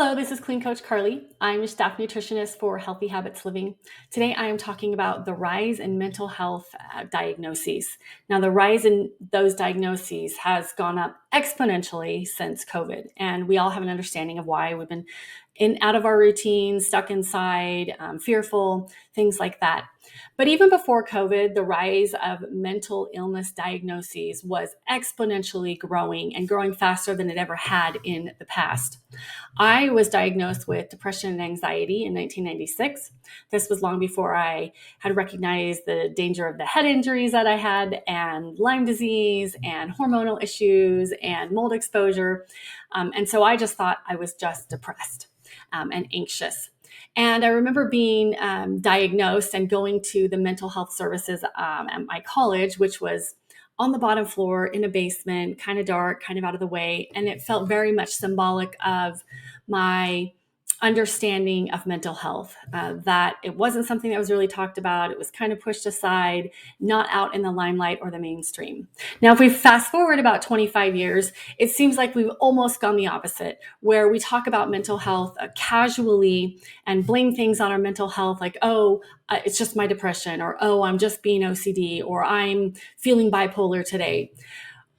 Hello, this is Clean Coach Carly. I'm a staff nutritionist for Healthy Habits Living. Today, I am talking about the rise in mental health diagnoses. Now, the rise in those diagnoses has gone up exponentially since COVID, and we all have an understanding of why. We've been out of our routines, stuck inside, fearful, things like that. But even before COVID, the rise of mental illness diagnoses was exponentially growing and growing faster than it ever had in the past. I was diagnosed with depression and anxiety in 1996. This was long before I had recognized the danger of the head injuries that I had, and Lyme disease, and hormonal issues, and mold exposure. And so I just thought I was just depressed and anxious. And I remember being diagnosed and going to the mental health services at my college, which was on the bottom floor in a basement, kind of dark, kind of out of the way. And it felt very much symbolic of my understanding of mental health, that it wasn't something that was really talked about. It was kind of pushed aside, not out in the limelight or the mainstream. Now, if we fast forward about 25 years, it seems like we've almost gone the opposite, where we talk about mental health casually and blame things on our mental health, like, it's just my depression, or, I'm just being OCD, or I'm feeling bipolar today.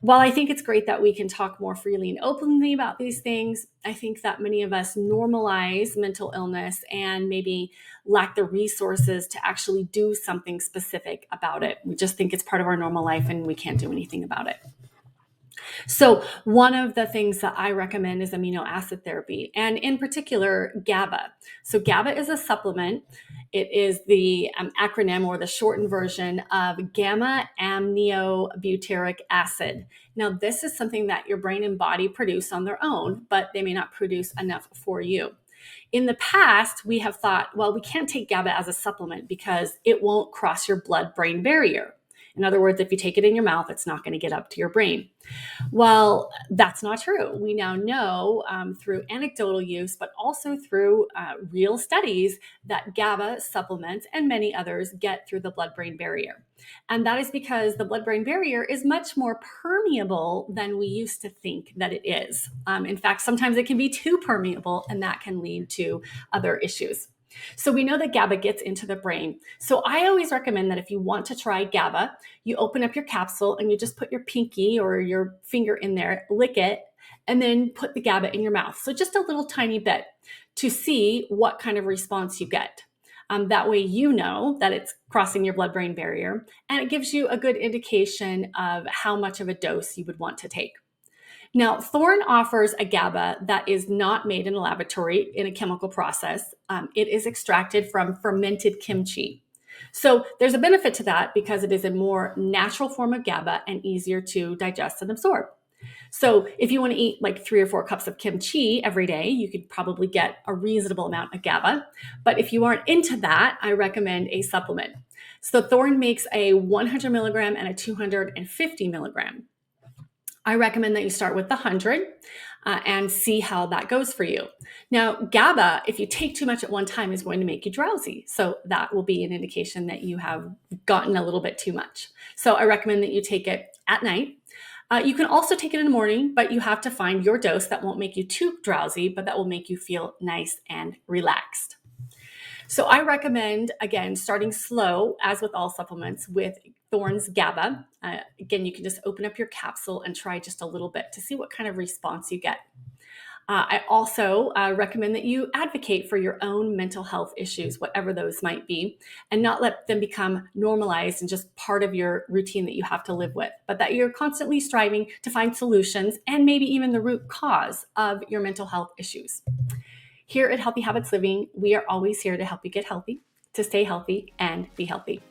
While I think it's great that we can talk more freely and openly about these things, I think that many of us normalize mental illness and maybe lack the resources to actually do something specific about it. We just think it's part of our normal life and we can't do anything about it. So one of the things that I recommend is amino acid therapy, and in particular, GABA. So GABA is a supplement. It is the acronym or the shortened version of gamma aminobutyric acid. Now, this is something that your brain and body produce on their own, but they may not produce enough for you. In the past, we have thought, well, we can't take GABA as a supplement because it won't cross your blood-brain barrier. In other words, if you take it in your mouth, it's not going to get up to your brain. Well, that's not true. We now know through anecdotal use, but also through real studies, that GABA supplements and many others get through the blood-brain barrier. And that is because the blood-brain barrier is much more permeable than we used to think that it is. In fact, sometimes it can be too permeable, and that can lead to other issues. So we know that GABA gets into the brain. So I always recommend that if you want to try GABA, you open up your capsule and you just put your pinky or your finger in there, lick it, and then put the GABA in your mouth. So just a little tiny bit to see what kind of response you get. That way you know that it's crossing your blood-brain barrier, and it gives you a good indication of how much of a dose you would want to take. Now, Thorne offers a GABA that is not made in a laboratory in a chemical process. It is extracted from fermented kimchi. So there's a benefit to that because it is a more natural form of GABA and easier to digest and absorb. So if you want to eat like 3 or 4 cups of kimchi every day, you could probably get a reasonable amount of GABA. But if you aren't into that, I recommend a supplement. So Thorne makes a 100 milligram and a 250 milligram. I recommend that you start with the 100 and see how that goes for you. Now, GABA, if you take too much at one time, is going to make you drowsy. So that will be an indication that you have gotten a little bit too much. So I recommend that you take it at night. You can also take it in the morning, but you have to find your dose that won't make you too drowsy, but that will make you feel nice and relaxed. So I recommend, again, starting slow, as with all supplements, with Thorne's GABA. Again, you can just open up your capsule and try just a little bit to see what kind of response you get. I also recommend that you advocate for your own mental health issues, whatever those might be, and not let them become normalized and just part of your routine that you have to live with, but that you're constantly striving to find solutions and maybe even the root cause of your mental health issues. Here at Healthy Habits Living, we are always here to help you get healthy, to stay healthy, and be healthy.